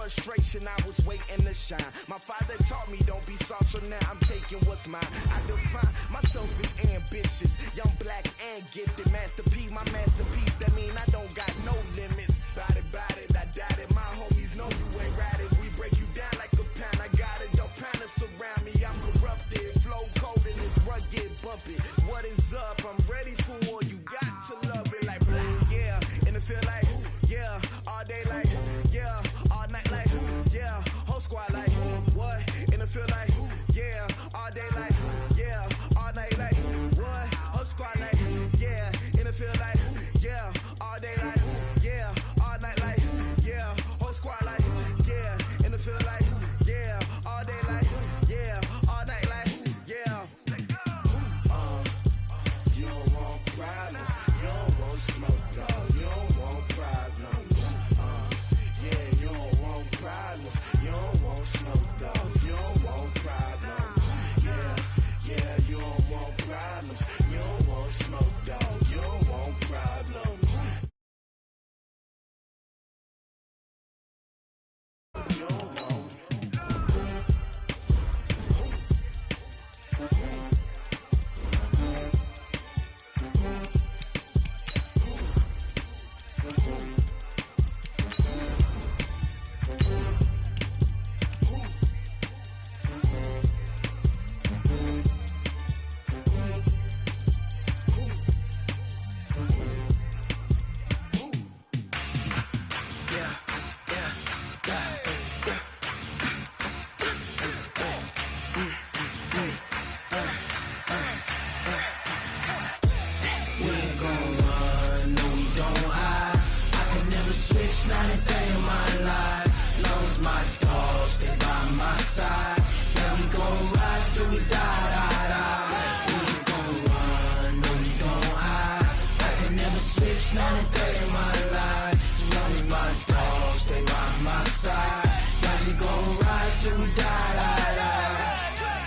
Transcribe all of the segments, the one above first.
frustration, I was waiting to shine. My father taught me don't be soft, so now I'm taking what's mine. I define myself as ambitious, young, black, and gifted. Master P, my masterpiece, that mean I don't got no limits. Bout it, I doubt it. My homies know you ain't ratted. We break you down like a pound. I got it, don't pound us around me. I'm corrupted, flow cold and it's rugged, bumpy. What is up? I'm ready for all you got to love it like black, yeah. And it feel like, yeah, all day like, yeah, all night like, yeah, whole squad like, what? And it feel like, yeah, all day like, yeah, all night like, what? Whole squad like, yeah, and it feel like, yeah, all day like, yeah, all night like, yeah, whole squad like, yeah, and it feel like, yeah, all day like, yeah, all night like, yeah. You don't want problems, you don't want smoke, dog, you don't want problems. Yeah, you don't want problems, you don't want smoke, dog, you don't want problems. Yeah, you don't want problems, you don't want smoke, dog, you don't want problems. You don't want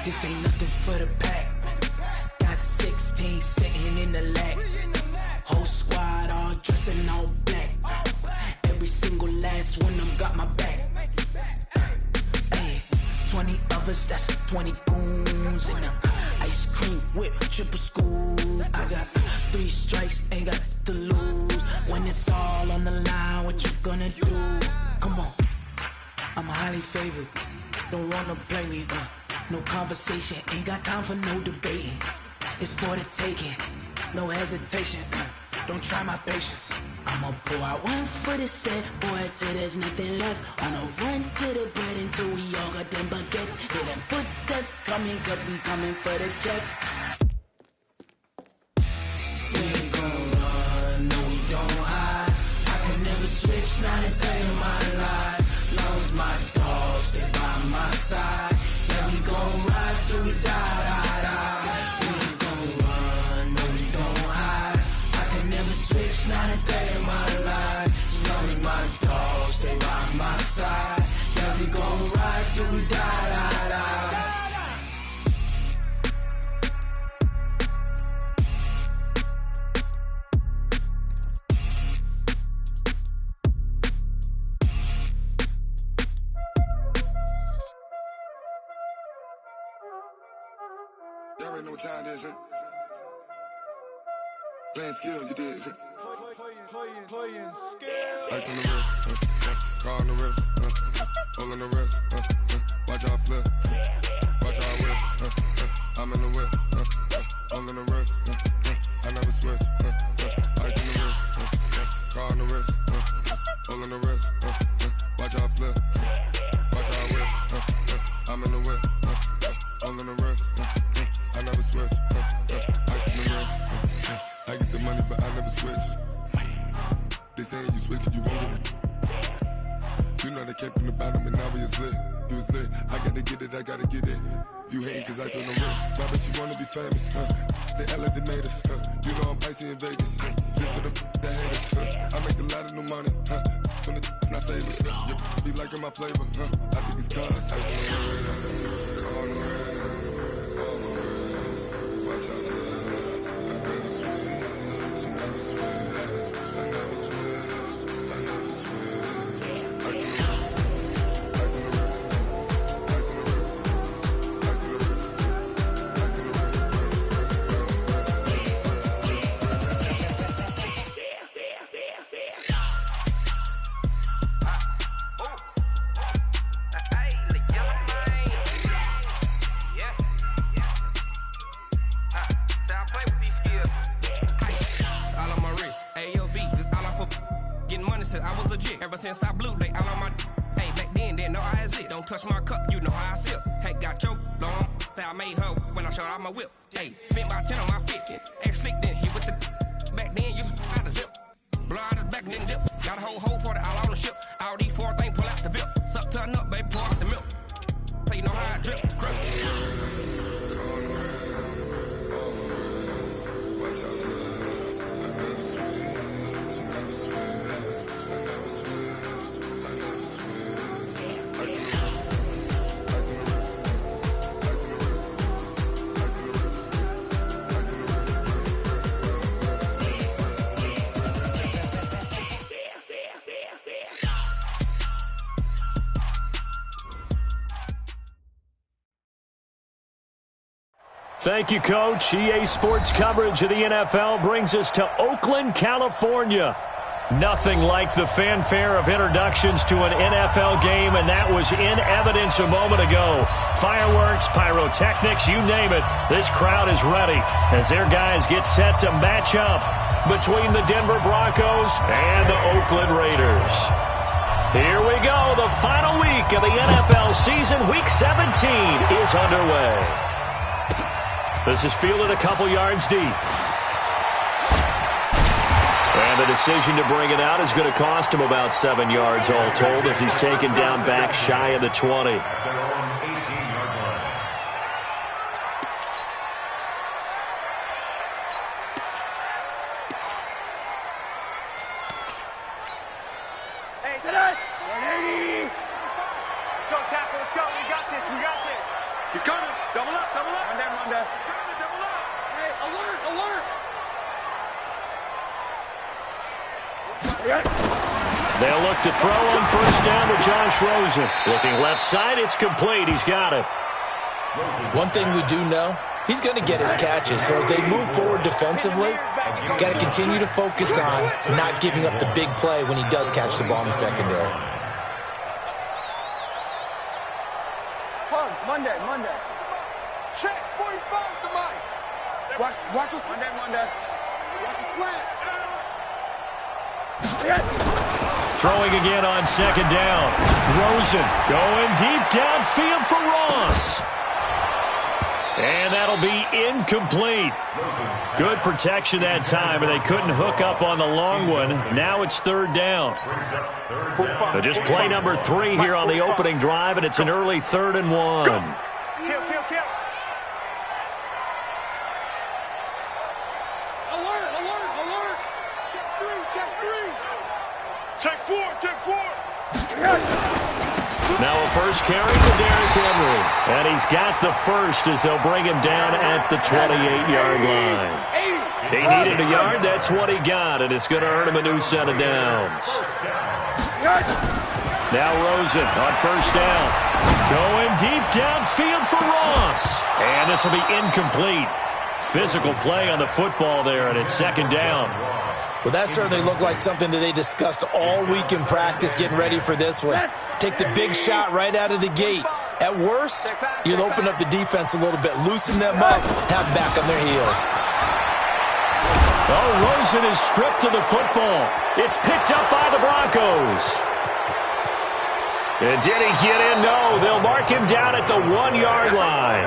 this ain't nothing for the pack. Got 16 sitting in the lag. Whole squad all dressing all black. Every single last one of them got my back. Hey, 20 of us, that's 20 goons in them. Ice cream whip, triple scoop. I got 3 strikes, ain't got to lose. When it's all on the line, what you gonna do? Come on, I'm highly favored. Don't wanna play me, no conversation, ain't got time for no debating. It's for the taking, no hesitation. Don't try my patience. I'ma pour out one for the set, boy, till there's nothing left. On a run to the bread until we all got them baguettes. Hear them footsteps coming, cause we coming for the check. We ain't gon' run, no we don't hide. I could never switch, not a day in my life. Long as my dogs, stay by my side. Yeah, we gon' ride till we die. We ain't gon' run, no we don't hide. I can never switch, not a day in my life. As long as my dogs stay by my side. Yeah, we gon' ride till we die. Y'all already know what time it is, huh? Playing skills, you did. Playing skills. Ice on the wrist, car on the wrist, hole on the wrist, watch out flip, watch out whip, I'm in the whip, hole on the wrist, I never switch, ice on the wrist, car on the wrist, hole on the wrist, watch out flip, watch out whip, I'm in the whip, hole on the wrist, I never switch, ice on the wrist, I get the money but I never switch. They saying you switch it, you won't get it. You know they came from the bottom and now we is lit. You was lit, I gotta get it, I gotta get it. You hating cause ice on the wrist. Why bet you wanna be famous, They act like they made us, You know I'm icy in Vegas, This for the that hate us, I make a lot of new money, When it's not savers, You be liking my flavor, I think it's cause ice on the wrist, on the wrist, on the wrist. Watch out for this, I never switch, I never switch. I never switch, I never switch. Ice on the wrist, since I blew, they all on my hey, back then, didn't know I exist. Don't touch my cup, you know how I sip. Hey, got your long, say I made her when I showed out my whip. Hey, spent about 10 on my 50. Ex-slick, then hit with the back then, used to out the zip. Blow out his back, then dip. Got a whole party all on the ship. All these 4 things, pull out the VIP. Suck to a nut, baby, pour out the milk. So you know how I drip. Grip. Thank you, Coach. EA Sports coverage of the NFL brings us to Oakland, California. Nothing like the fanfare of introductions to an NFL game, and that was in evidence a moment ago. Fireworks, pyrotechnics, you name it. This crowd is ready as their guys get set to match up between the Denver Broncos and the Oakland Raiders. Here we go. The final week of the NFL season. Week 17 is underway. This is fielded a couple yards deep. And the decision to bring it out is going to cost him about 7 yards all told as he's taken down back shy of the 20. Hey, today! 180! Let's go, tackle. Let's go. We got this. We got this. He's coming. Double up, double up. Monday. Coming, double up. Hey, alert, alert! They'll look to throw on first down to Josh Rosen. Looking left side, it's complete. He's got it. One thing we do know, he's going to get his catches. So as they move forward defensively, got to continue to focus on not giving up the big play when he does catch the ball in the secondary. Pugs, Monday. Check, 45 to Mike. Watch us. Monday. Watch a slant. Throwing again on second down. Rosen going deep downfield for Ross. And that'll be incomplete. Good protection that time, and they couldn't hook up on the long one. Now it's third down. But just play number 3 here on the opening drive, and it's an early 3rd and 1. Kill. Alert. Check 4. Now a first carry to Derrick Henry. And he's got the first as they'll bring him down at the 28-yard line. He needed a yard. That's what he got, and it's going to earn him a new set of downs. Now Rosen on first down. Going deep downfield for Ross. And this will be incomplete. Physical play on the football there, and it's second down. Well, that certainly looked like something that they discussed all week in practice getting ready for this one. Take the big shot right out of the gate. At worst, you'll open up the defense a little bit, loosen them up, have them back on their heels. Oh, Rosen is stripped to the football. It's picked up by the Broncos. And did he get in? No, they'll mark him down at the 1-yard line.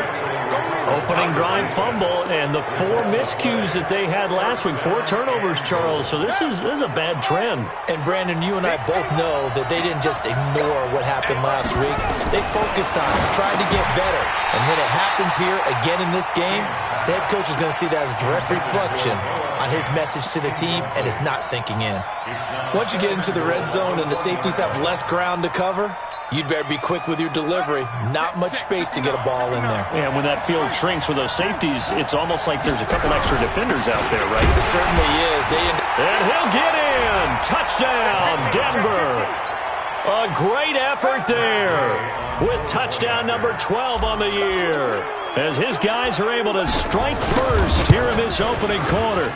Opening drive fumble, and the 4 miscues that they had last week. 4 turnovers, Charles. So this is a bad trend. And, Brandon, you and I both know that they didn't just ignore what happened last week. They focused on it, tried to get better. And when it happens here again in this game, the head coach is going to see that as a direct reflection on his message to the team, and it's not sinking in. Once you get into the red zone and the safeties have less ground to cover, you'd better be quick with your delivery. Not much space to get a ball in there. And when that field shrinks with those safeties, it's almost like there's a couple extra defenders out there, right? It certainly is. And he'll get in. Touchdown, Denver. A great effort there with touchdown number 12 on the year as his guys are able to strike first here in this opening quarter.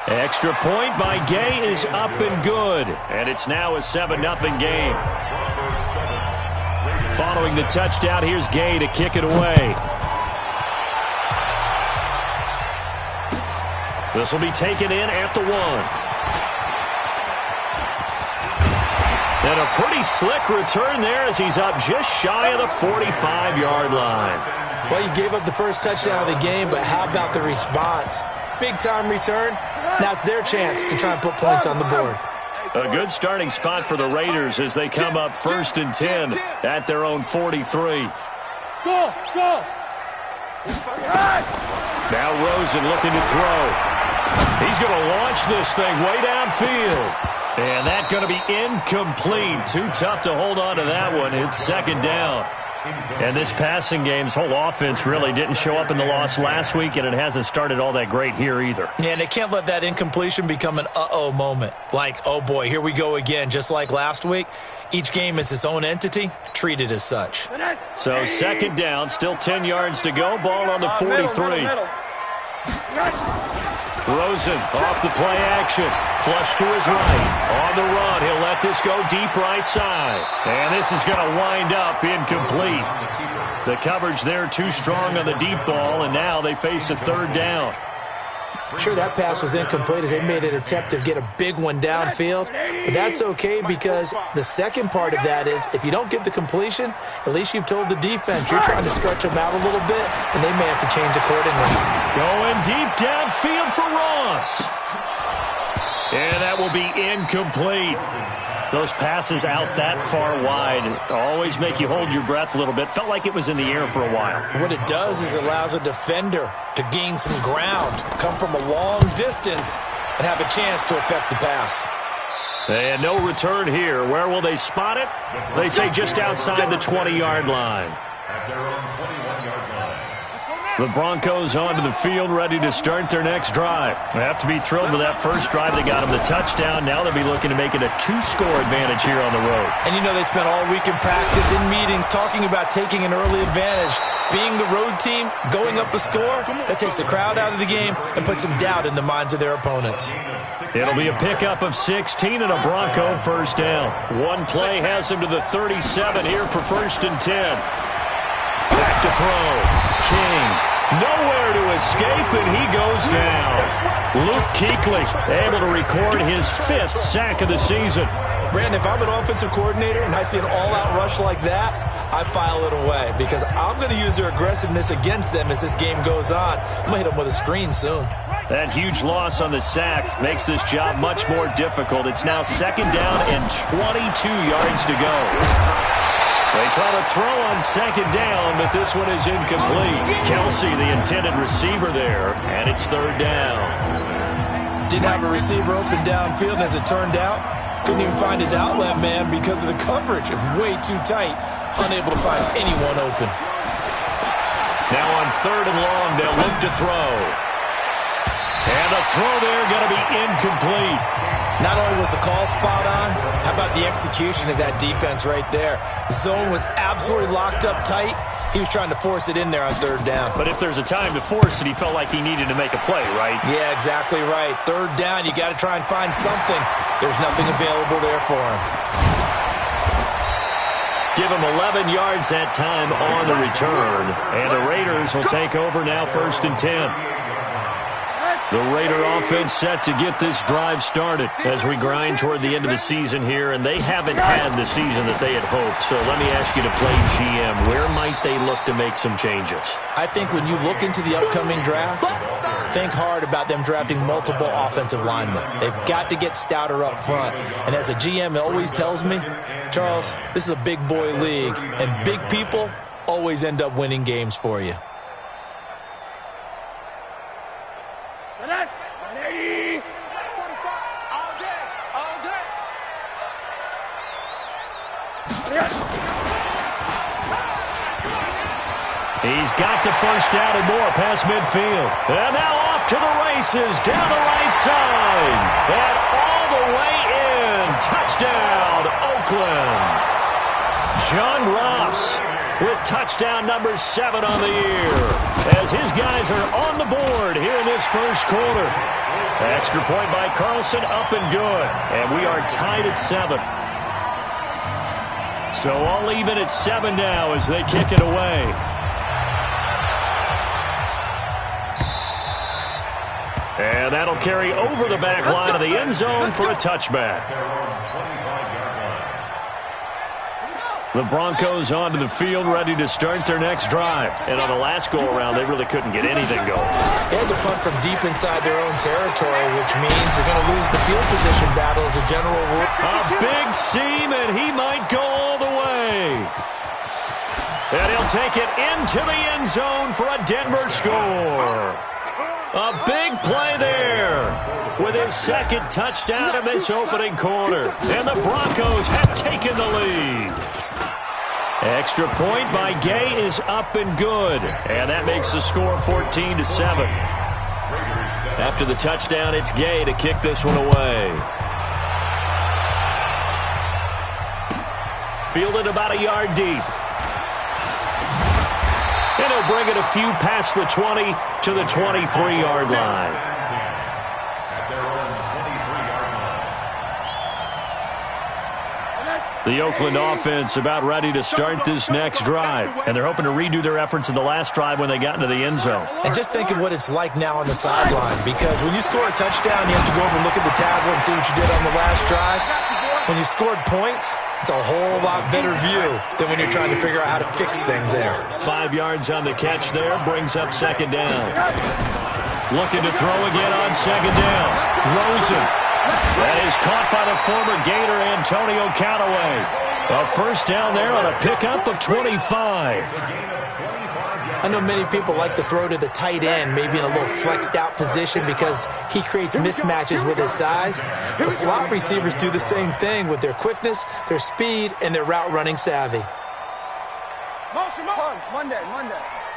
Extra point by Gay is up and good, and it's now a 7-0 game. Following the touchdown, here's Gay to kick it away. This will be taken in at the 1. And a pretty slick return there as he's up just shy of the 45-yard line. Well, you gave up the first touchdown of the game, but how about the response? Big-time return. Now it's their chance to try and put points on the board. A good starting spot for the Raiders as they come up 1st and 10 at their own 43. Go! Now Rosen looking to throw. He's going to launch this thing way downfield. And that's going to be incomplete. Too tough to hold on to that one. It's 2nd down. And this passing game's whole offense really didn't show up in the loss last week, and it hasn't started all that great here either. Yeah, and they can't let that incompletion become an uh-oh moment. Like, oh boy, here we go again, just like last week. Each game is its own entity, treated as such. So 2nd down, still 10 yards to go. Ball on the 43. Rosen off the play action. Flush to his right. On the run, he'll let this go deep right side. And this is going to wind up incomplete. The coverage there too strong on the deep ball, and now they face a 3rd down. Sure, that pass was incomplete as they made an attempt to get a big one downfield, but that's okay because the second part of that is if you don't get the completion, at least you've told the defense you're trying to stretch them out a little bit, and they may have to change accordingly. Going deep downfield for Ross. And that will be incomplete. Those passes out that far wide always make you hold your breath a little bit. Felt like it was in the air for a while. What it does is it allows a defender to gain some ground, come from a long distance, and have a chance to affect the pass. And no return here. Where will they spot it? They say just outside the 20-yard line. The Broncos onto the field, ready to start their next drive. They have to be thrilled with that first drive. They got them the touchdown. Now they'll be looking to make it a 2-score advantage here on the road. And you know they spent all week in practice, in meetings, talking about taking an early advantage. Being the road team, going up a score, that takes the crowd out of the game and puts some doubt in the minds of their opponents. It'll be a pickup of 16 and a Bronco first down. One play has him to the 37 here for 1st and 10. Back to throw. King. Nowhere to escape, and he goes down. Luke Kuechly able to record his 5th sack of the season. Brandon, if I'm an offensive coordinator and I see an all-out rush like that, I file it away because I'm going to use their aggressiveness against them as this game goes on. I'm going to hit them with a screen soon. That huge loss on the sack makes this job much more difficult. It's now 2nd down and 22 yards to go. They try to throw on 2nd down, but this one is incomplete. Kelsey, the intended receiver there, and it's 3rd down. Didn't have a receiver open downfield, as it turned out. Couldn't even find his outlet man because of the coverage. It was way too tight. Unable to find anyone open. Now on 3rd and long, they'll look to throw. And the throw there going to be incomplete. Not only was the call spot on, how about the execution of that defense right there? The zone was absolutely locked up tight. He was trying to force it in there on 3rd down. But if there's a time to force it, he felt like he needed to make a play, right? Yeah, exactly right. 3rd down, you got to try and find something. There's nothing available there for him. Give him 11 yards that time on the return. And the Raiders will take over now 1st and 10. The Raider offense set to get this drive started as we grind toward the end of the season here, and they haven't had the season that they had hoped. So let me ask you to play GM. Where might they look to make some changes? I think when you look into the upcoming draft, think hard about them drafting multiple offensive linemen. They've got to get stouter up front. And as a GM, it always tells me, Charles, this is a big boy league, and big people always end up winning games for you. He's got the first down and more past midfield. And now off to the races down the right side. And all the way in. Touchdown, Oakland. John Ross with touchdown number 7 on the year as his guys are on the board here in this first quarter. Extra point by Carlson, up and good. And we are tied at 7. So all even at 7 now as they kick it away. And that'll carry over the back line of the end zone for a touchback. The Broncos onto the field, ready to start their next drive. And on the last go-around, they really couldn't get anything going. They had to punt from deep inside their own territory, which means they're going to lose the field position battle as a general rule. A big seam, and he might go all the way. And he'll take it into the end zone for a Denver score. A big play there with his second touchdown in this opening quarter. And the Broncos have taken the lead. Extra point by Gay is up and good. And that makes the score 14-7. After the touchdown, it's Gay to kick this one away. Fielded about a yard deep. And he'll bring it a few past the 20 to the 23-yard line. The Oakland offense about ready to start this next drive. And they're hoping to redo their efforts in the last drive when they got into the end zone. And just think of what it's like now on the sideline. Because when you score a touchdown, you have to go over and look at the tablet and see what you did on the last drive. When you scored points, it's a whole lot better view than when you're trying to figure out how to fix things there. 5 yards on the catch there, brings up second down. Looking to throw again on second down. Rosen. That is caught by the former Gator Antonio Callaway. A first down there on a pickup of 25. I know many people like to throw to the tight end, maybe in a little flexed out position because he creates mismatches with his size. The slot receivers do the same thing with their quickness, their speed, and their route running savvy. Monday.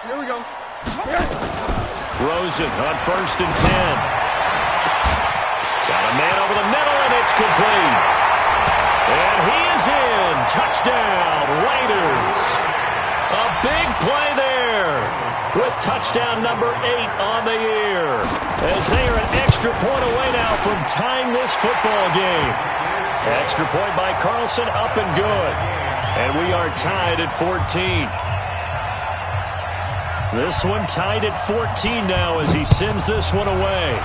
Here we go. Rosen on 1st and 10. Got a man over the middle, and it's complete. And he is in. Touchdown, Raiders. A big play there with touchdown number 8 on the year. As they are an extra point away now from tying this football game. Extra point by Carlson, up and good. And we are tied at 14. This one tied at 14 now as he sends this one away.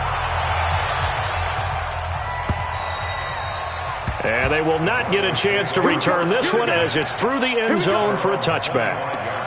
And they will not get a chance to return this one as it's through the end zone for a touchback.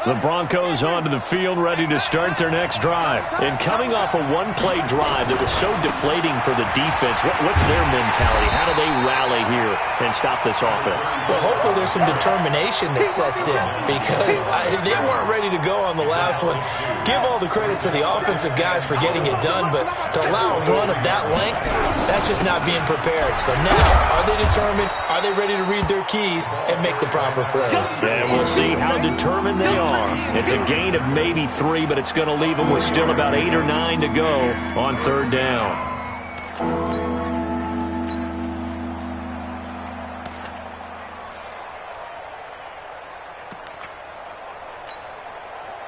The Broncos onto the field, ready to start their next drive. And coming off a one-play drive that was so deflating for the defense, what's their mentality? How do they rally here and stop this offense? Well, hopefully there's some determination that sets in because they weren't ready to go on the last one. Give all the credit to the offensive guys for getting it done, but to allow a run of that length, that's just not being prepared. So now, are they determined? Are they ready to read their keys and make the proper plays? And we'll see how determined they are. It's a gain of maybe 3, but it's going to leave them with still about 8 or 9 to go on third down.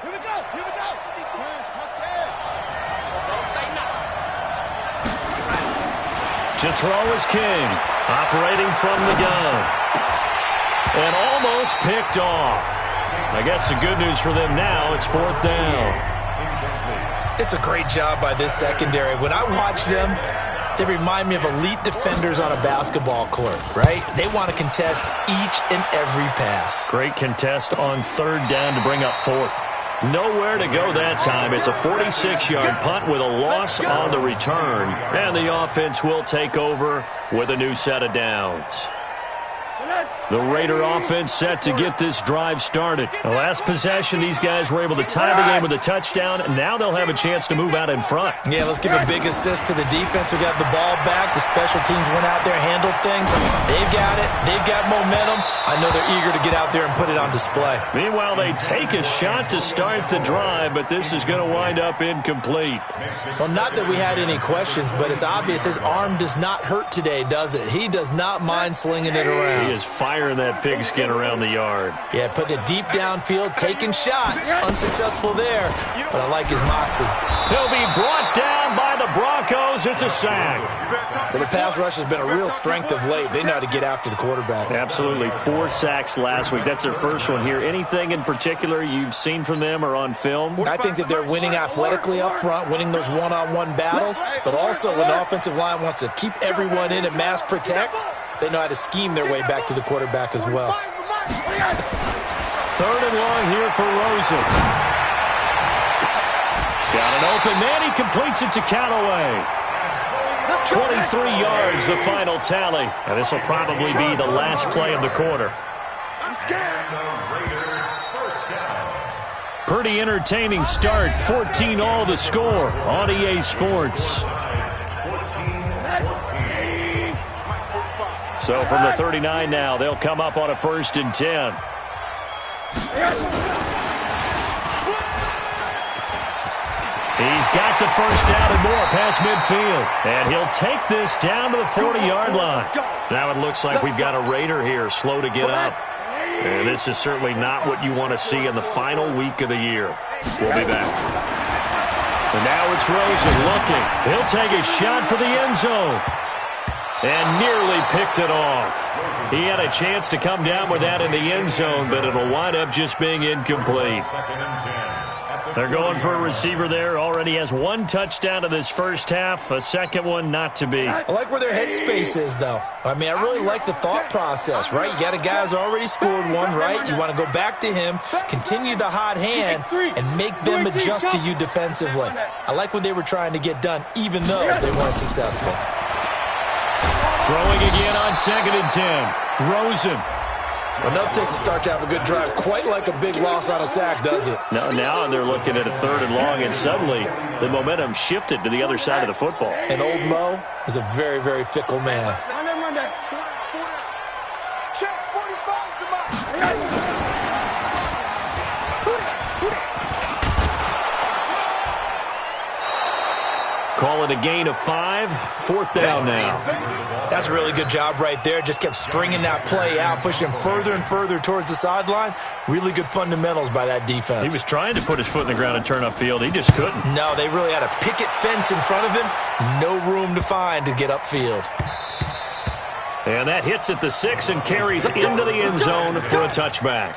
Here we go. To throw is King, operating from the gun. And almost picked off. I guess the good news for them now, it's 4th down. It's a great job by this secondary. When I watch them, they remind me of elite defenders on a basketball court, right? They want to contest each and every pass. Great contest on third down to bring up 4th. Nowhere to go that time. It's a 46-yard punt with a loss on the return. And the offense will take over with a new set of downs. The Raider offense set to get this drive started. The last possession, these guys were able to tie the game with a touchdown, and now they'll have a chance to move out in front. Yeah, let's give a big assist to the defense who got the ball back. The special teams went out there, handled things. They've got it. They've got momentum. I know they're eager to get out there and put it on display. Meanwhile, they take a shot to start the drive, but this is going to wind up incomplete. Well, not that we had any questions, but it's obvious his arm does not hurt today, does it? He does not mind slinging it around. He is fired fire in that pigskin around the yard. Yeah, putting it deep downfield, taking shots. Unsuccessful there, but I like his moxie. He'll be brought down by the Broncos. It's a sack. Well, the pass rush has been a real strength of late. They know how to get after the quarterback. Absolutely. 4 sacks last week. That's their first one here. Anything in particular you've seen from them or on film? I think that they're winning athletically up front, winning those one-on-one battles, but also when the offensive line wants to keep everyone in and mass protect, they know how to scheme their way back to the quarterback as well. 3rd and long here for Rosen. He's got an open man. He completes it to Callaway. 23 yards, the final tally. And this will probably be the last play of the quarter. Pretty entertaining start. 14-all the score on EA Sports. So from the 39 now, they'll come up on a 1st and 10. He's got the first down and more past midfield. And he'll take this down to the 40-yard line. Now it looks like we've got a Raider here, slow to get up. And this is certainly not what you want to see in the final week of the year. We'll be back. And now it's Rosen looking. He'll take a shot for the end zone. And nearly picked it off. He had a chance to come down with that in the end zone, but it'll wind up just being incomplete. They're going for a receiver there. Already has 1 touchdown in this first half. A second one not to be. I like where their headspace is, though. I mean, I really like the thought process, right? You got a guy who's already scored one, right? You want to go back to him, continue the hot hand, and make them adjust to you defensively. I like what they were trying to get done, even though they weren't successful. Throwing again on 2nd and 10. Rosen. Enough takes a start to have a good drive. Quite like a big loss on a sack, does it? Now they're looking at a 3rd and long, and suddenly the momentum shifted to the other side of the football. And old Mo is a very, very fickle man. Call it a gain of 5. 4th down now. That's a really good job right there. Just kept stringing that play out, pushing him further and further towards the sideline. Really good fundamentals by that defense. He was trying to put his foot in the ground and turn upfield. He just couldn't. No, they really had a picket fence in front of him. No room to find to get upfield. And that hits at the 6 and carries into the end zone for a touchback.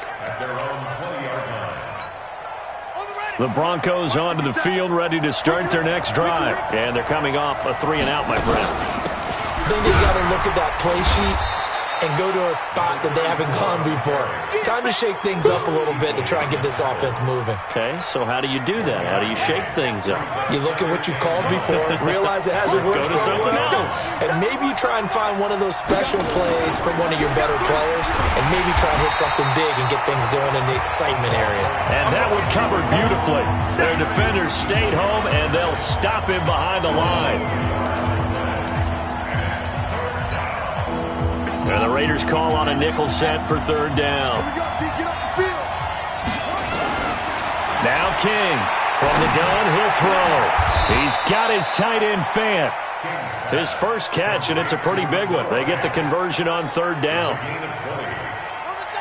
The Broncos onto the field, ready to start their next drive. And they're coming off a 3-and-out, my friend. I think they've got to look at that play sheet and go to a spot that they haven't gone before. Time to shake things up a little bit to try and get this offense moving. Okay, so how do you do that? How do you shake things up? You look at what you called before, realize it hasn't worked. Go to something else. And maybe you try and find one of those special plays from one of your better players, and maybe try and hit something big and get things going in the excitement area. And that one covered beautifully. Their defenders stayed home, and they'll stop him behind the line. And the Raiders call on a nickel set for 3rd down. Now King from the gun, he'll throw. He's got his tight end Fant. His first catch, and it's a pretty big one. They get the conversion on 3rd down.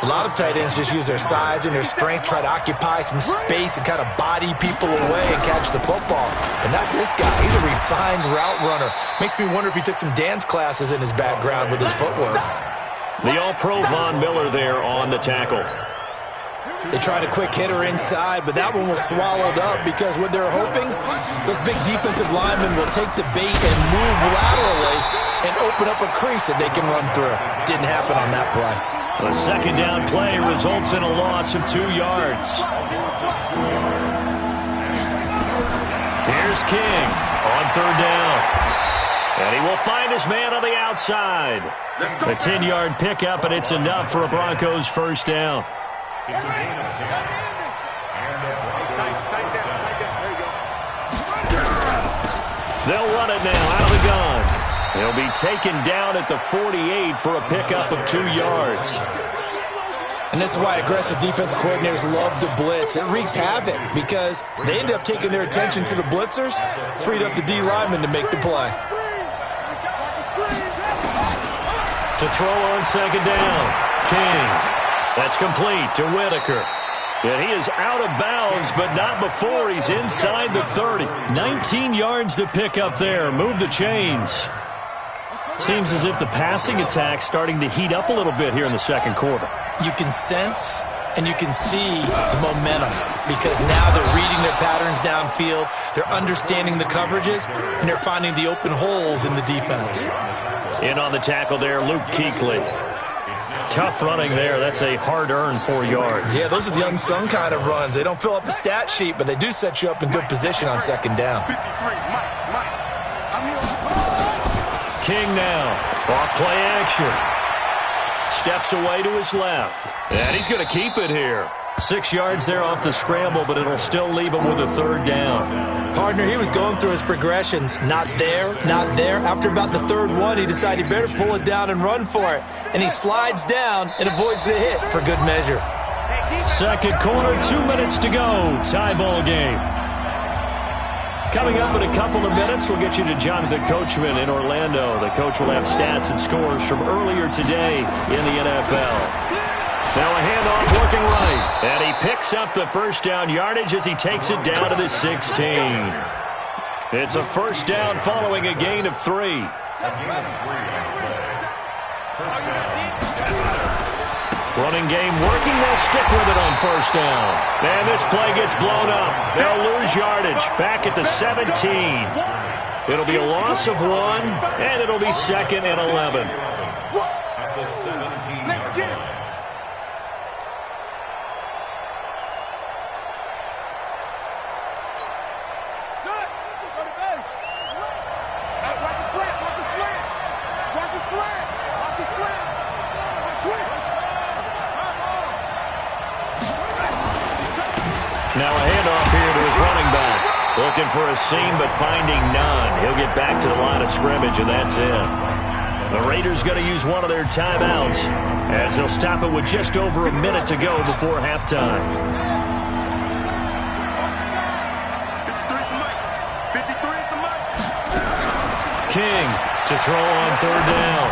A lot of tight ends just use their size and their strength, try to occupy some space and kind of body people away and catch the football. But not this guy. He's a refined route runner. Makes me wonder if he took some dance classes in his background with his footwork. The All-Pro Von Miller there on the tackle. They tried a quick hitter inside, but that one was swallowed up because what they're hoping, those big defensive linemen will take the bait and move laterally and open up a crease that they can run through. Didn't happen on that play. The 2nd down play results in a loss of 2 yards. Here's King on 3rd down. And he will find his man on the outside. A 10-yard pickup, and it's enough for a Broncos 1st down. They'll run it now out of the gun. He'll be taken down at the 48 for a pickup of 2 yards. And this is why aggressive defense coordinators love to blitz. It wreaks havoc because they end up taking their attention to the blitzers, freed up the D lineman to make the play. To throw on 2nd down. King. That's complete to Whitaker. And he is out of bounds, but not before he's inside the 30. 19 yards to pick up there. Move the chains. Seems as if the passing attack's starting to heat up a little bit here in the second quarter. You can sense and you can see the momentum because now they're reading their patterns downfield, they're understanding the coverages, and they're finding the open holes in the defense. In on the tackle there, Luke Kuechly. Tough running there. That's a hard-earned 4 yards. Yeah, those are the unsung kind of runs. They don't fill up the stat sheet, but they do set you up in good position on second down. King now. Off play action. Steps away to his left. And he's going to keep it here. 6 yards there off the scramble, but it'll still leave him with a third down. Partner, he was going through his progressions. Not there, not there. After about the third one, he decided he better pull it down and run for it. And he slides down and avoids the hit for good measure. Second quarter, 2 minutes to go. Tie ball game. Coming up in a couple of minutes, we'll get you to Jonathan Coachman in Orlando. The coach will have stats and scores from earlier today in the NFL. Now a handoff looking right. And he picks up the first down yardage as he takes it down to the 16. It's a first down following a gain of 3. Running game working. They'll stick with it on first down. And this play gets blown up. They'll lose yardage back at the 17. It'll be a loss of 1, and it'll be 2nd and 11. At the 17. Let's get it. Now a handoff here to his running back. Looking for a seam, but finding none. He'll get back to the line of scrimmage, and that's it. The Raiders going to use one of their timeouts as they'll stop it with just over a minute to go before halftime. 53 at the mic. King to throw on third down.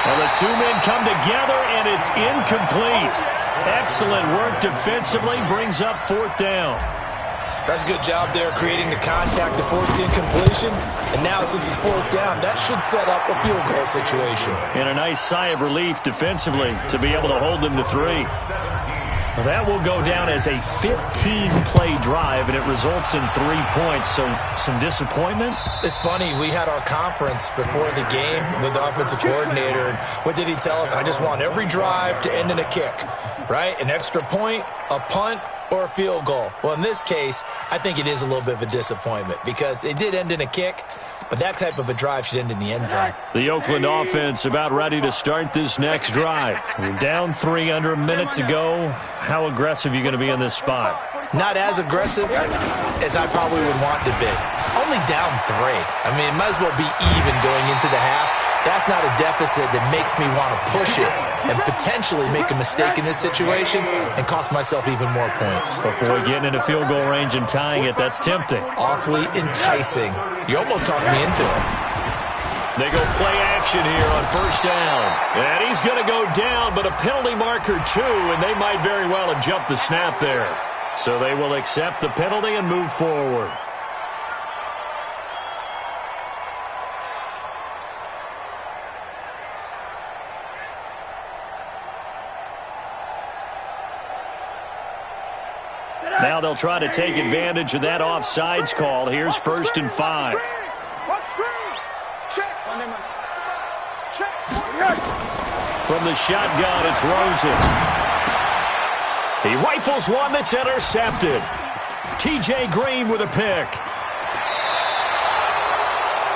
Well, the two men come together, and it's incomplete. Excellent work defensively, brings up fourth down. That's a good job there creating the contact to force the incompletion. And now since it's fourth down, that should set up a field goal situation. And a nice sigh of relief defensively to be able to hold them to 3. Well, that will go down as a 15-play drive, and it results in 3 points. So some disappointment? It's funny. We had our conference before the game with the offensive coordinator. And what did he tell us? I just want every drive to end in a kick, right? An extra point, a punt, or a field goal. Well, in this case, I think it is a little bit of a disappointment because it did end in a kick, but that type of a drive should end in the end zone. The Oakland offense about ready to start this next drive. We're down 3, under a minute to go. How aggressive are you going to be in this spot? Not as aggressive as I probably would want to be. Only down 3. I mean, it might as well be even going into the half. That's not a deficit that makes me want to push it and potentially make a mistake in this situation and cost myself even more points. But boy, getting into field goal range and tying it, that's tempting. Awfully enticing. You almost talked me into it. They go play action here on first down. And he's going to go down, but a penalty marker too, and they might very well have jumped the snap there. So they will accept the penalty and move forward. Now they'll try to take advantage of that offsides call. Here's 1st and 5. From the shotgun, it's Rosen. He rifles one that's intercepted. T.J. Green with a pick.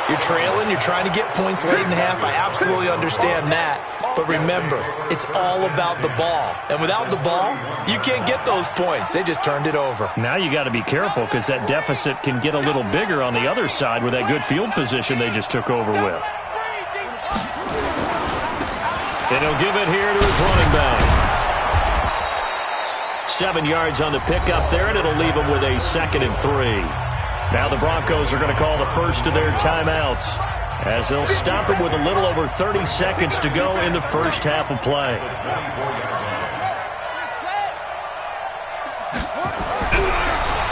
You're trailing. You're trying to get points late in the half. I absolutely understand that. But remember, it's all about the ball. And without the ball, you can't get those points. They just turned it over. Now you got to be careful because that deficit can get a little bigger on the other side with that good field position they just took over with. And he'll give it here to his running back. 7 yards on the pickup there, and it'll leave him with a 2nd and 3. Now the Broncos are going to call the first of their timeouts. as they'll stop it with a little over 30 seconds to go in the first half of play.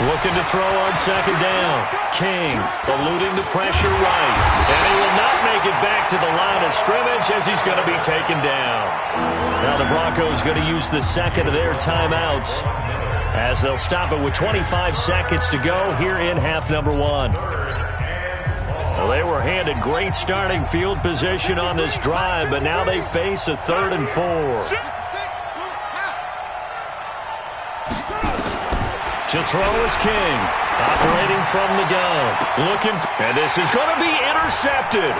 Looking to throw on second down. King eluding the pressure right. And he will not make it back to the line of scrimmage as he's going to be taken down. Now the Broncos going to use the second of their timeouts as they'll stop it with 25 seconds to go here in half number one. Well, they were handed great starting field position on this drive, but now they face a 3rd and 4. To throw is King, operating from the gun. And this is going to be intercepted.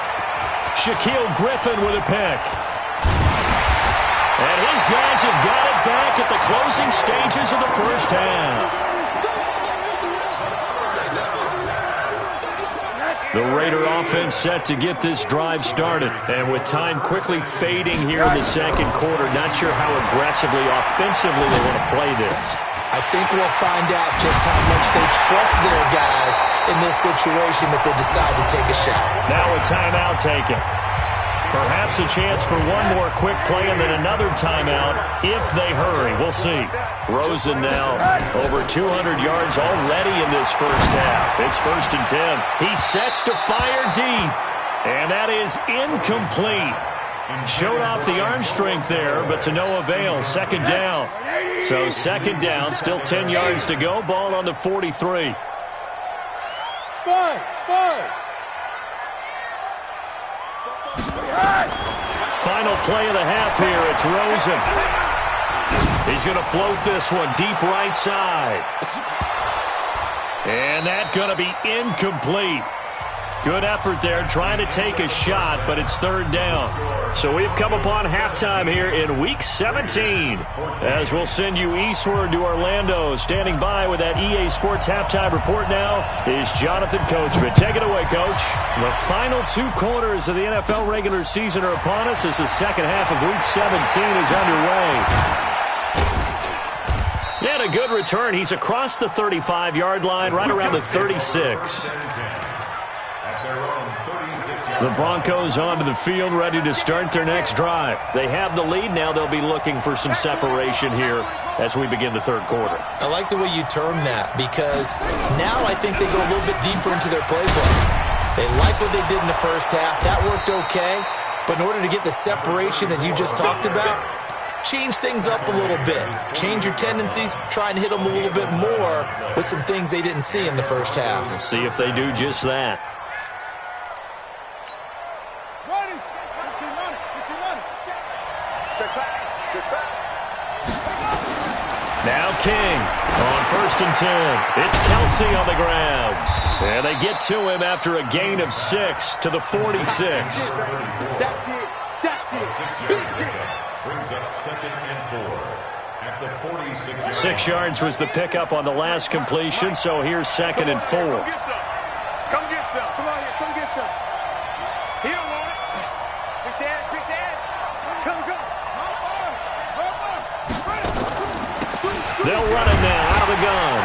Shaquille Griffin with a pick. And his guys have got it back at the closing stages of the first half. The Raider offense set to get this drive started. And with time quickly fading here in the second quarter, not sure how aggressively, offensively they want to play this. I think we'll find out just how much they trust their guys in this situation if they decide to take a shot. Now a timeout taken. Perhaps a chance for one more quick play and then another timeout if they hurry. We'll see. Rosen now over 200 yards already in this first half. It's 1st and 10. He sets to fire deep. And that is incomplete. Showed off the arm strength there, but to no avail. Second down. So second down, still 10 yards to go. Ball on the 43. Final play of the half here. It's Rosen. He's going to float this one deep right side. And that's going to be incomplete. Good effort there, trying to take a shot, but it's 3rd down. So we've come upon halftime here in Week 17. As we'll send you eastward to Orlando. Standing by with that EA Sports Halftime Report now is Jonathan Coachman. Take it away, Coach. The final 2 quarters of the NFL regular season are upon us as the second half of Week 17 is underway. He had a good return. He's across the 35-yard line, right around the 36. The Broncos onto the field, ready to start their next drive. They have the lead. Now they'll be looking for some separation here as we begin the third quarter. I like the way you term that because now I think they go a little bit deeper into their playbook. They like what they did in the first half. That worked okay. But in order to get the separation that you just talked about, change things up a little bit. Change your tendencies. Try and hit them a little bit more with some things they didn't see in the first half. We'll see if they do just that. Now King on 1st and 10. It's Kelsey on the ground. And they get to him after a gain of 6 to the 46. Brings up 2nd and 4 at the 46. 6 yards was the pickup on the last completion, so here's 2nd and 4. Come get some. Come on here. Come get some. He don't want it. Pick the edge. Come. They'll run it now out of the gun.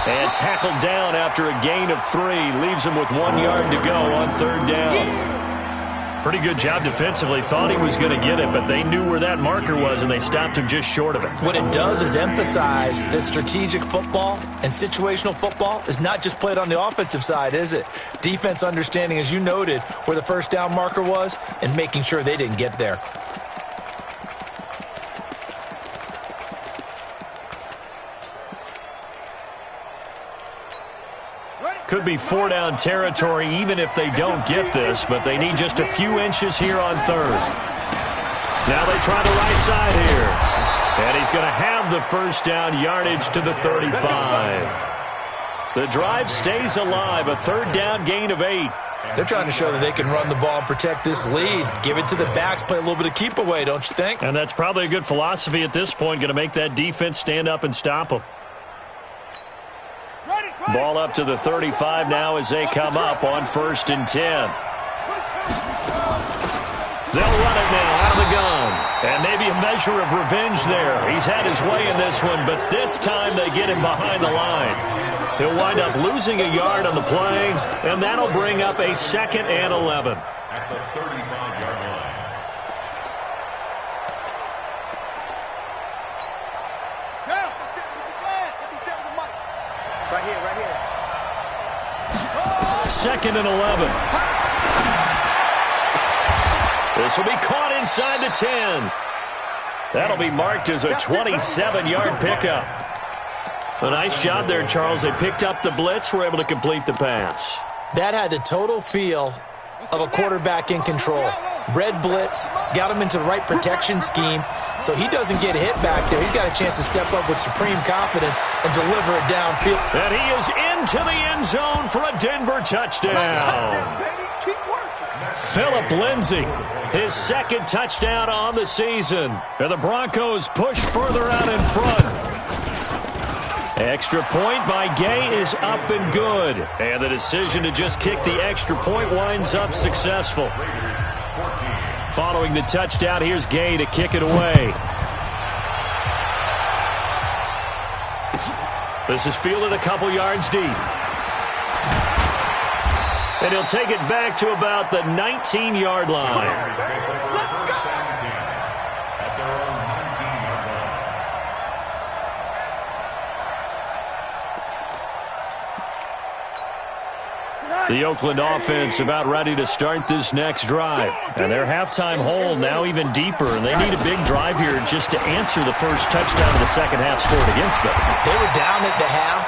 And tackled down after a gain of 3. Leaves him with 1 yard to go on 3rd down. Pretty good job defensively. Thought he was going to get it, but they knew where that marker was, and they stopped him just short of it. What it does is emphasize that strategic football and situational football is not just played on the offensive side, is it? Defense understanding, as you noted, where the first down marker was and making sure they didn't get there. Could be 4-down territory even if they don't get this, but they need just a few inches here on 3rd. Now they try the right side here. And he's going to have the first down yardage to the 35. The drive stays alive, a 3rd down gain of 8. They're trying to show that they can run the ball and protect this lead. Give it to the backs, play a little bit of keep away, don't you think? And that's probably a good philosophy at this point, going to make that defense stand up and stop them. Ball up to the 35 now as they come up on 1st and 10. They'll run it now out of the gun. And maybe a measure of revenge there. He's had his way in this one, but this time they get him behind the line. He'll wind up losing a yard on the play, and that'll bring up a 2nd and 11. at the 35-yard line. Right here, right here. Second and 11. This will be caught inside the 10. That'll be marked as a 27-yard pickup. A nice job there, Charles. They picked up the blitz, were able to complete the pass. That had the total feel of a quarterback in control. Red blitz, got him into the right protection scheme, so he doesn't get hit back there. He's got a chance to step up with supreme confidence and deliver it downfield. And he is into the end zone for a Denver touchdown. Phillip Lindsay, his second touchdown on the season. And the Broncos push further out in front. Extra point by Gay is up and good. And the decision to just kick the extra point winds up successful. Following the touchdown, here's Gay to kick it away. This is fielded a couple yards deep. And he'll take it back to about the 19-yard line. The Oakland offense about ready to start this next drive. And their halftime hole now even deeper. And they need a big drive here just to answer the first touchdown of the second half scored against them. They were down at the half.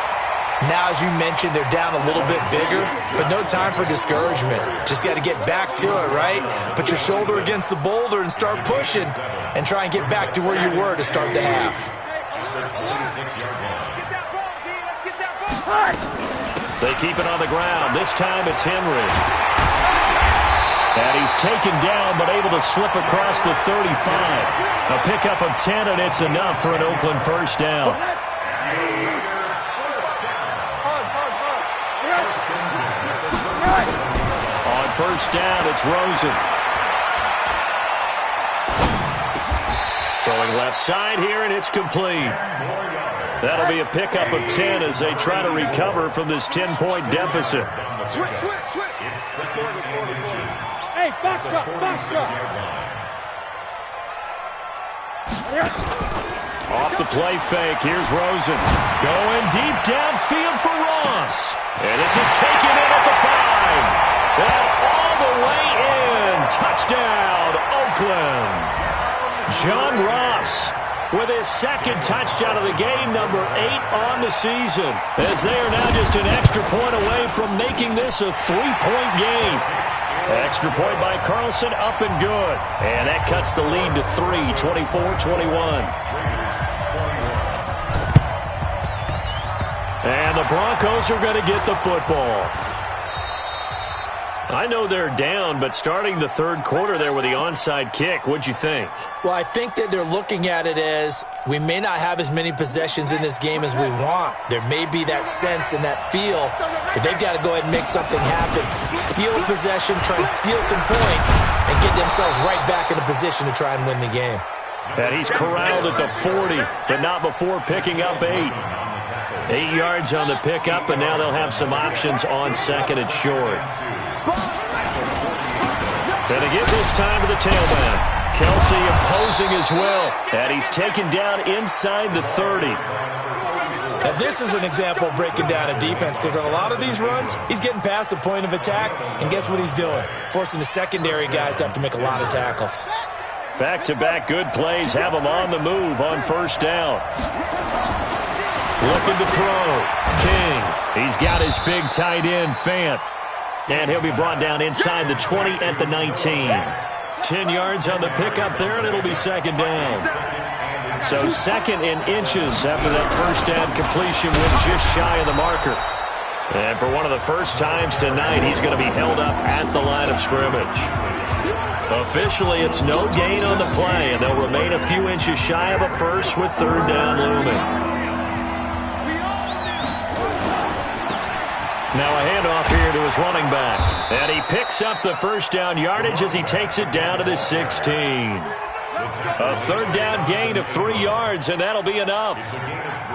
Now, as you mentioned, they're down a little bit bigger, but no time for discouragement. Just got to get back to it, right? Put your shoulder against the boulder and start pushing and try and get back to where you were to start the half. They keep it on the ground. This time it's Henry. And he's taken down but able to slip across the 35. A pickup of 10, and it's enough for an Oakland first down. On first down, it's Rosen. Throwing left side here, and it's complete. That'll be a pickup of 10 as they try to recover from this 10-point deficit. Switch. Hey, box drop. Off the play fake, here's Rosen. Going deep downfield for Ross. And this is taken in at the 5. And all the way in. Touchdown, Oakland. John Ross with his second touchdown of the game, number 8 on the season, as they are now just an extra point away from making this a 3-point game. Extra point by Carlson, up and good. And that cuts the lead to 3, 24-21. And the Broncos are going to get the football. I know they're down, but starting the third quarter there with the onside kick, what'd you think? Well, I think that they're looking at it as we may not have as many possessions in this game as we want. There may be that sense and that feel that they've got to go ahead and make something happen. Steal a possession, try and steal some points, and get themselves right back in a position to try and win the game. And he's corralled at the 40, but not before picking up 8. 8 yards on the pickup, and now they'll have some options on second and short. And again this time to the tailback. Kelsey imposing as well. And he's taken down inside the 30. Now this is an example of breaking down a defense, because on a lot of these runs, he's getting past the point of attack, and guess what he's doing? Forcing the secondary guys to have to make a lot of tackles. Back-to-back good plays have him on the move on first down. Looking to throw. King. He's got his big tight end, Fant. And he'll be brought down inside the 20 at the 19. 10 yards on the pickup there, and it'll be second down. So second in inches after that first down completion went just shy of the marker. And for one of the first times tonight, he's going to be held up at the line of scrimmage. Officially, it's no gain on the play, and they'll remain a few inches shy of a first with third down looming. Now a handoff here to his running back. And he picks up the first down yardage as he takes it down to the 16. A third down gain of 3 yards, and that'll be enough.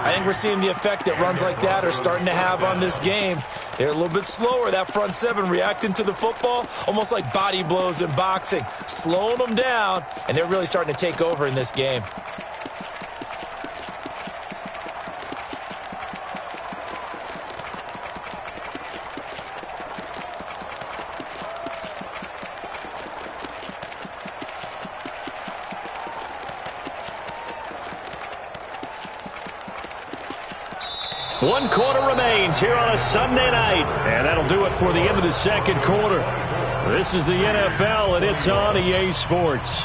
I think we're seeing the effect that runs like that are starting to have on this game. They're a little bit slower, that front seven, reacting to the football, almost like body blows in boxing, slowing them down, and they're really starting to take over in this game. One quarter remains here on a Sunday night, and that'll do it for the end of the second quarter. This is the NFL, and it's on EA Sports.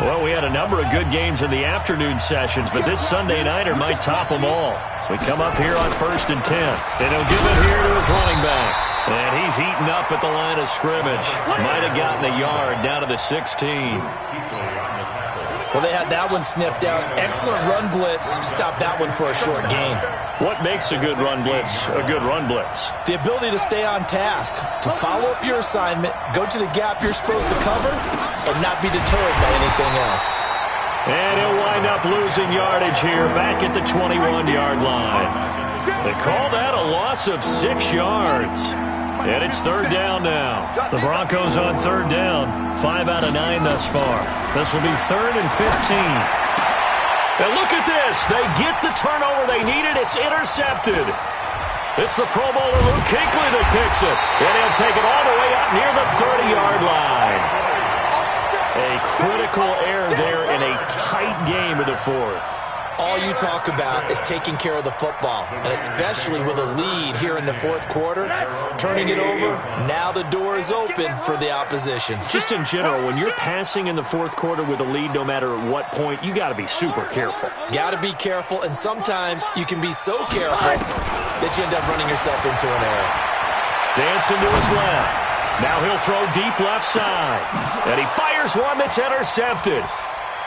Well, we had a number of good games in the afternoon sessions, but this Sunday nighter might top them all. So we come up here on 1st and 10, and he'll give it here to his running back. And he's heating up at the line of scrimmage. Might have gotten a yard down to the 16. Well, they had that one sniffed out. Excellent run blitz. Stopped that one for a short gain. What makes a good run blitz a good run blitz? The ability to stay on task, to follow up your assignment, go to the gap you're supposed to cover, and not be deterred by anything else. And he'll wind up losing yardage here back at the 21-yard line. They call that a loss of 6 yards. And it's 3rd down now. The Broncos on 3rd down. 5 out of 9 thus far. This will be 3rd and 15. And look at this. They get the turnover they needed. It's intercepted. It's the Pro Bowler Luke Kuechly that picks it. And he'll take it all the way up near the 30-yard line. A critical error there in a tight game in the 4th. All you talk about is taking care of the football, and especially with a lead here in the 4th quarter, turning it over, now the door is open for the opposition. Just in general, when you're passing in the 4th quarter with a lead, no matter at what point, you got to be super careful. Got to be careful, and sometimes you can be so careful that you end up running yourself into an error. Dancing to his left. Now he'll throw deep left side, and he fires one that's intercepted.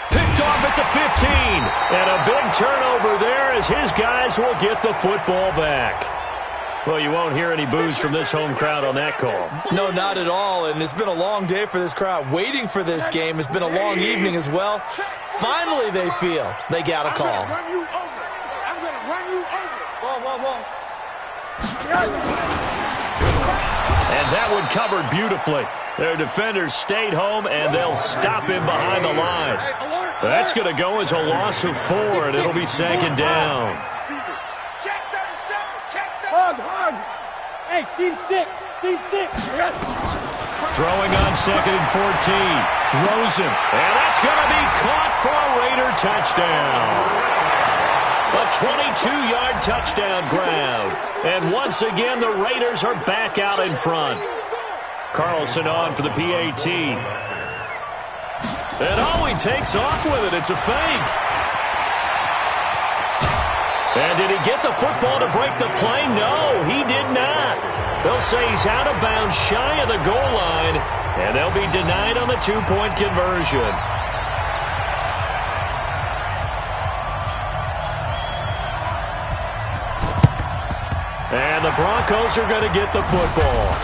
Picked off at the 15, and a big turnover there as his guys will get the football back. Well, you won't hear any boos from this home crowd on that call. No, not at all, and it's been a long day for this crowd. Waiting for this game. It's been a long evening as well. Finally, they feel they got a call. I'm going to run you over. And that one covered beautifully. Their defenders stayed home, and they'll stop him behind the line. That's going to go as a loss of 4, and it'll be 2nd down. Hug. Hey, Steve 6. Throwing on 2nd and 14. Rosen. And that's going to be caught for a Raider touchdown. A 22-yard touchdown grab. And once again, the Raiders are back out in front. Carlson on for the PAT. And he takes off with it. It's a fake. And did he get the football to break the play? No, he did not. They'll say he's out of bounds shy of the goal line, and they'll be denied on the 2-point conversion. And the Broncos are going to get the football.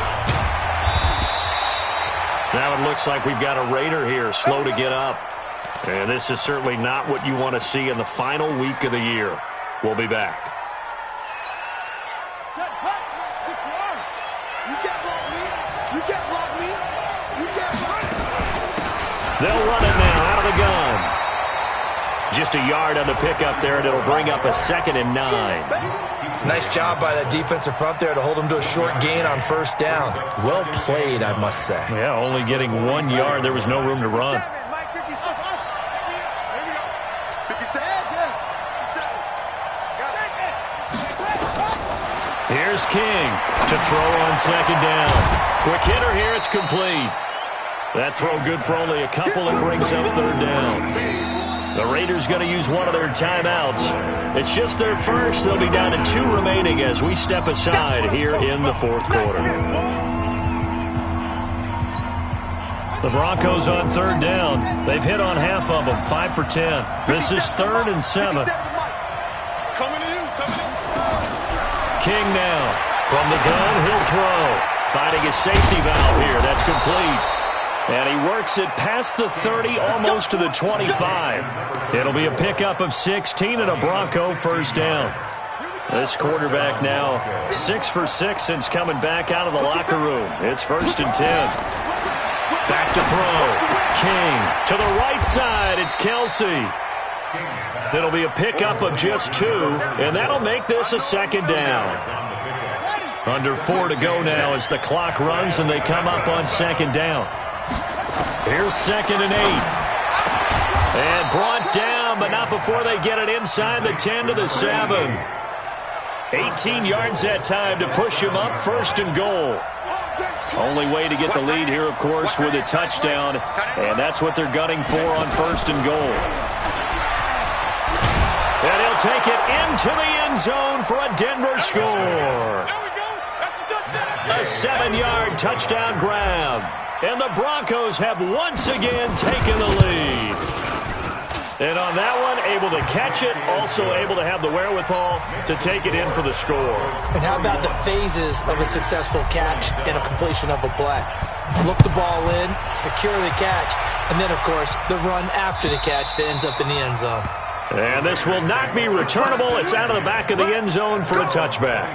Now it looks like we've got a Raider here, slow to get up. And this is certainly not what you want to see in the final week of the year. We'll be back. They'll run it now out of the gun. Just a yard on the pickup there, and it'll bring up a 2nd and 9. Nice job by that defensive front there to hold him to a short gain on 1st down. Well played, I must say. Yeah, only getting 1 yard. There was no room to run. Here's King to throw on 2nd down. Quick hitter here, it's complete. That throw good for only a couple. It brings up 3rd down. The Raiders going to use one of their timeouts. It's just their first. They'll be down to 2 remaining as we step aside here in the 4th quarter. The Broncos on 3rd down. They've hit on half of them, 5 for 10. This is 3rd and 7. Coming to you. King now. From the gun, he'll throw. Finding a safety valve here. That's complete. And he works it past the 30, almost to the 25. It'll be a pickup of 16 and a Bronco first down. This quarterback now 6 for 6 since coming back out of the locker room. It's 1st and 10. Back to throw. King to the right side. It's Kelsey. It'll be a pickup of just 2, and that'll make this a 2nd down. Under 4 to go now as the clock runs and they come up on 2nd down. Here's 2nd and 8. And brought down, but not before they get it inside the 10 to the 7. 18 yards that time to push him up, 1st and goal. Only way to get the lead here, of course, with a touchdown, and that's what they're gunning for on 1st and goal. And he'll take it into the end zone for a Denver score. A 7-yard touchdown grab. And the Broncos have once again taken the lead. And on that one, able to catch it, also able to have the wherewithal to take it in for the score. And how about the phases of a successful catch and a completion of a play? Look the ball in, secure the catch, and then, of course, the run after the catch that ends up in the end zone. And this will not be returnable. It's out of the back of the end zone for a touchback.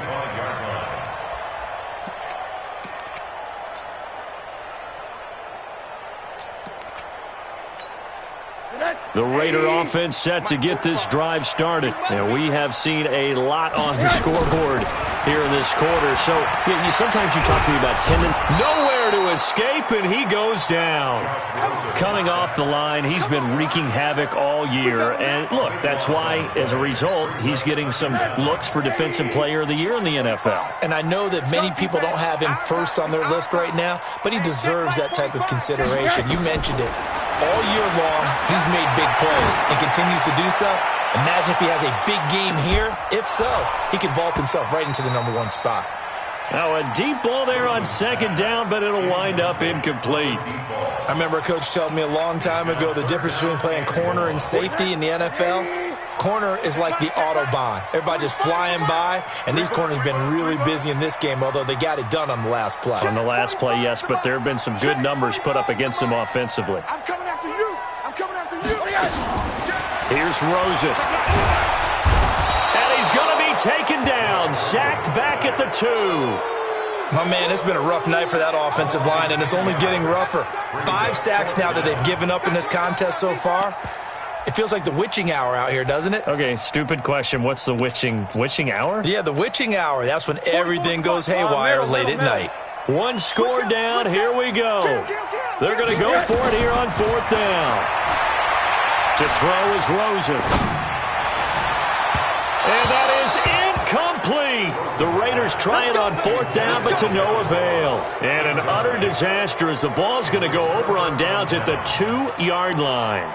The Raider offense set to get this drive started. And we have seen a lot on the scoreboard here in this quarter. So sometimes you talk to me about tendon. Nowhere to escape, and he goes down. Coming off the line, he's been wreaking havoc all year. And look, that's why, as a result, he's getting some looks for Defensive Player of the Year in the NFL. And I know that many people don't have him first on their list right now, but he deserves that type of consideration. You mentioned it. All year long, he's made big plays and continues to do so. Imagine if he has a big game here. If so, he could vault himself right into the #1 spot. Now a deep ball there on 2nd down, but it'll wind up incomplete. I remember a coach telling me a long time ago the difference between playing corner and safety in the NFL. Corner is like the Autobahn. Everybody just flying by, and these corners have been really busy in this game, although they got it done on the last play. On the last play, yes, but there have been some good numbers put up against them offensively. I'm coming after you. I'm coming after you. Here's Rosen. And he's going to be taken down, sacked back at the 2. My man, it's been a rough night for that offensive line, and it's only getting rougher. 5 sacks now that they've given up in this contest so far. It feels like the witching hour out here, doesn't it? Okay, stupid question. What's the witching hour? Yeah, the witching hour. That's when everything goes haywire late at night. 1 score down. Here we go. They're going to go for it here on 4th down. To throw is Rosen. And that is incomplete. The Raiders try it on 4th down, but to no avail. And an utter disaster as the ball's going to go over on downs at the 2-yard line.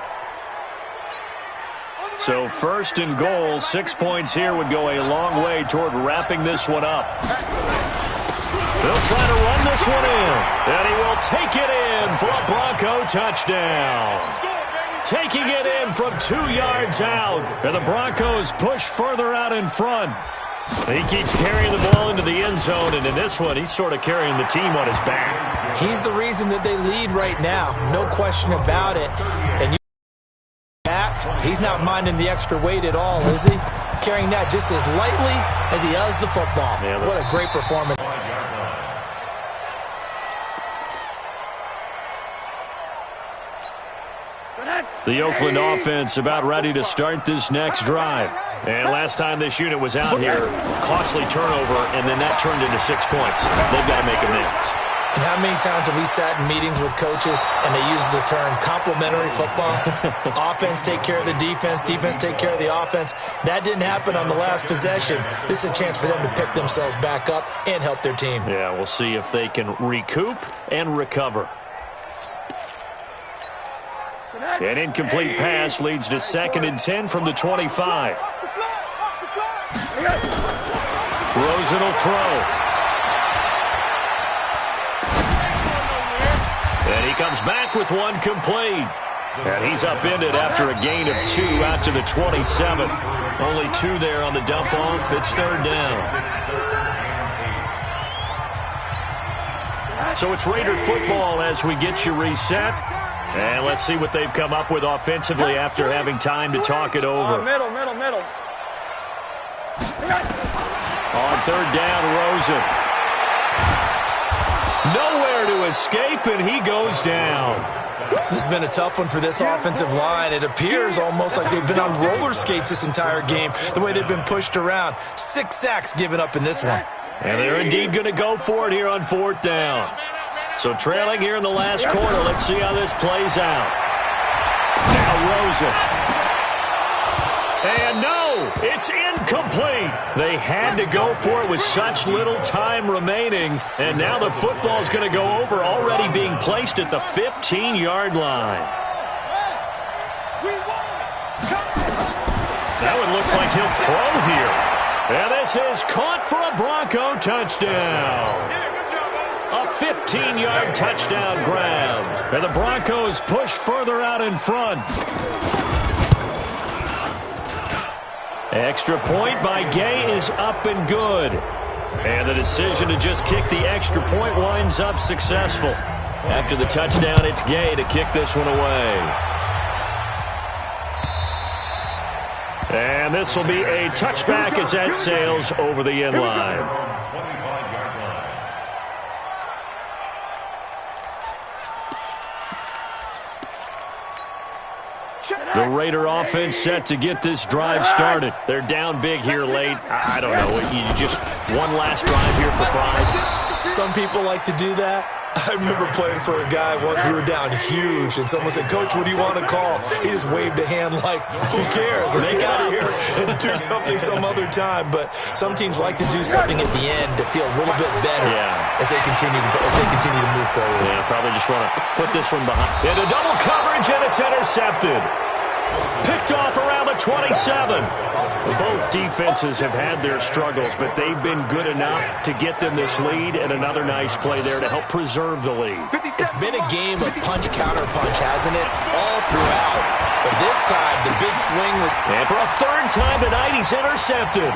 So 1st and goal, 6 points here would go a long way toward wrapping this one up. They'll try to run this one in, and he will take it in for a Bronco touchdown. Taking it in from 2 yards out, and the Broncos push further out in front. He keeps carrying the ball into the end zone, and in this one, he's sort of carrying the team on his back. He's the reason that they lead right now, no question about it. And he's not minding the extra weight at all, is he? Carrying that just as lightly as he does the football. Yeah, what a great performance. The Oakland offense about ready to start this next drive. And last time this unit was out here, costly turnover, and then that turned into 6 points. They've got to make amends. And how many times have we sat in meetings with coaches and they use the term complementary football? Offense take care of the defense, defense take care of the offense. That didn't happen on the last possession. This is a chance for them to pick themselves back up and help their team. Yeah, we'll see if they can recoup and recover. An incomplete pass leads to 2nd and 10 from the 25. Rosen will throw. And he comes back with one complete. And he's upended after a gain of 2 out to the 27. Only 2 there on the dump off. It's third down. So it's Raider football as we get you reset. And let's see what they've come up with offensively after having time to talk it over. Middle. On third down, Rosen. Nowhere to escape, and he goes down. This has been a tough one for this offensive line. It appears almost like they've been on roller skates this entire game, the way they've been pushed around. 6 sacks given up in this one. And they're indeed going to go for it here on fourth down. So trailing here in the last quarter. Let's see how this plays out. Now Rosen. And no, it's incomplete. They had to go for it with such little time remaining. And now the football's going to go over, already being placed at the 15-yard line. That one looks like he'll throw here. And this is caught for a Bronco touchdown. A 15-yard touchdown grab. And the Broncos push further out in front. Extra point by Gay is up and good. And the decision to just kick the extra point winds up successful. After the touchdown, it's Gay to kick this one away. And this will be a touchback as that sails over the end line. The Raider offense set to get this drive started. They're down big here late. I don't know. You just one last drive here for pride. Some people like to do that. I remember playing for a guy once. We were down huge, and someone said, "Coach, what do you want to call?" He just waved a hand like, "Who cares? Let's get out of here and do something some other time." But some teams like to do something at the end to feel a little bit better as they continue to move forward. Yeah, probably just want to put this one behind. Into double coverage, and it's intercepted. Picked off around the 27. Both defenses have had their struggles, but they've been good enough to get them this lead, and another nice play there to help preserve the lead. It's been a game of punch-counter-punch, hasn't it? All throughout. But this time, the big swing was... And for a third time tonight, he's intercepted.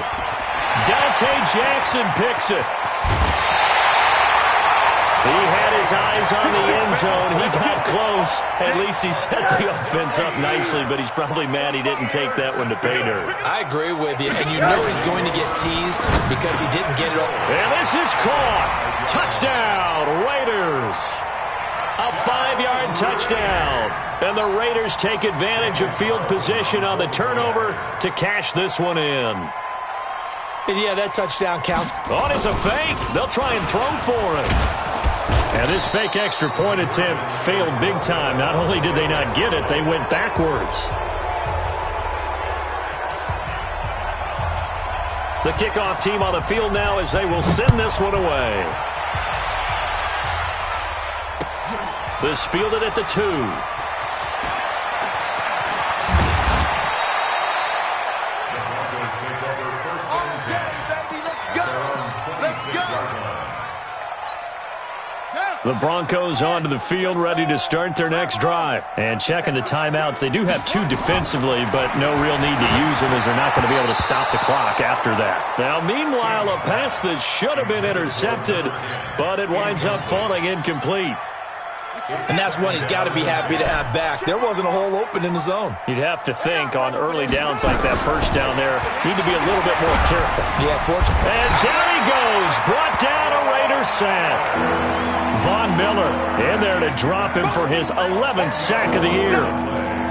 Dante Jackson picks it. He had his eyes on the end zone. He got close. At least he set the offense up nicely, but he's probably mad he didn't take that one to pay dirt. I agree with you, and you know he's going to get teased because he didn't get it all. And this is caught. Touchdown, Raiders. A 5-yard touchdown. And the Raiders take advantage of field position on the turnover to cash this one in. And yeah, that touchdown counts. Oh, it's a fake. They'll try and throw for it. And this fake extra point attempt failed big time. Not only did they not get it, they went backwards. The kickoff team on the field now as they will send this one away. This fielded at the 2. The Broncos onto the field, ready to start their next drive. And checking the timeouts, they do have 2 defensively, but no real need to use them as they're not going to be able to stop the clock after that. Now, meanwhile, a pass that should have been intercepted, but it winds up falling incomplete. And that's one he's got to be happy to have back. There wasn't a hole open in the zone. You'd have to think on early downs like that first down there, need to be a little bit more careful. Yeah, fortunately. And down he goes, brought down a Raider sack. Von Miller in there to drop him for his 11th sack of the year.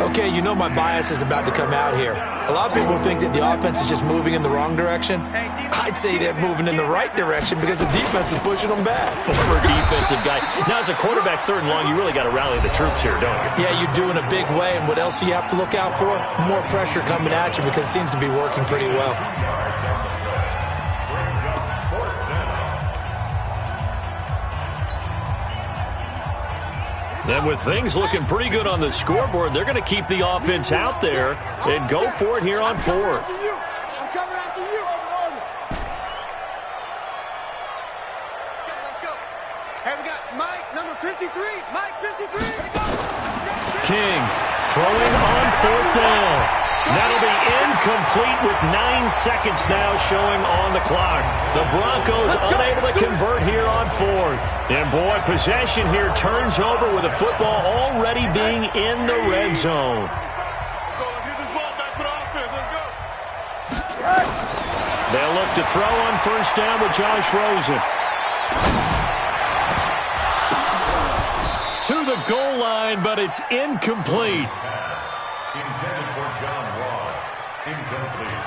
Okay, you know my bias is about to come out here. A lot of people think that the offense is just moving in the wrong direction. I'd say they're moving in the right direction because the defense is pushing them back. Former defensive guy. Now, as a quarterback, third and long, you really got to rally the troops here, don't you? Yeah, you do in a big way. And what else do you have to look out for? More pressure coming at you because it seems to be working pretty well. Then with things looking pretty good on the scoreboard, they're going to keep the offense out there and go for it here on 4th. I'm coming after you. Let's go. Hey, we got Mike, number 53. Mike, 53. Let's go. King throwing on 4th down. That'll be incomplete with 9 seconds now showing on the clock. The Broncos unable to convert here on 4th. And boy, possession here turns over with the football already being in the red zone. Let's get this ball back for the offense. Let's go. They'll look to throw on 1st down with Josh Rosen. To the goal line, but it's incomplete. Intended for John Ross. Incomplete.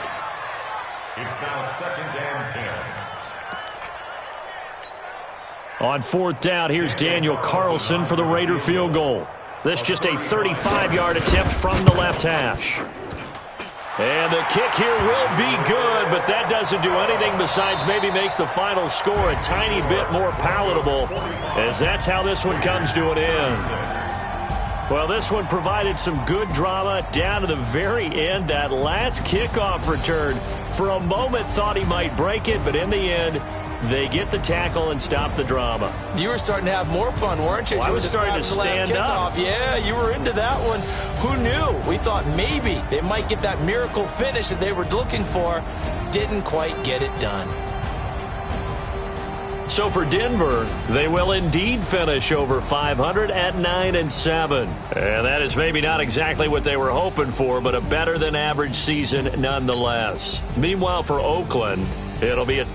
It's now 2nd and 10. On 4th down, here's Daniel Carlson for the Raider field goal. This just a 35-yard attempt from the left hash. And the kick here will be good, but that doesn't do anything besides maybe make the final score a tiny bit more palatable, as that's how this one comes to an end. Well, this one provided some good drama down to the very end. That last kickoff return, for a moment thought he might break it, but in the end, they get the tackle and stop the drama. You were starting to have more fun, weren't you? Well, I was starting to stand up. Yeah, you were into that one. Who knew? We thought maybe they might get that miracle finish that they were looking for. Didn't quite get it done. So for Denver, they will indeed finish over 500 at 9-7. And that is maybe not exactly what they were hoping for, but a better than average season nonetheless. Meanwhile, for Oakland, it'll be a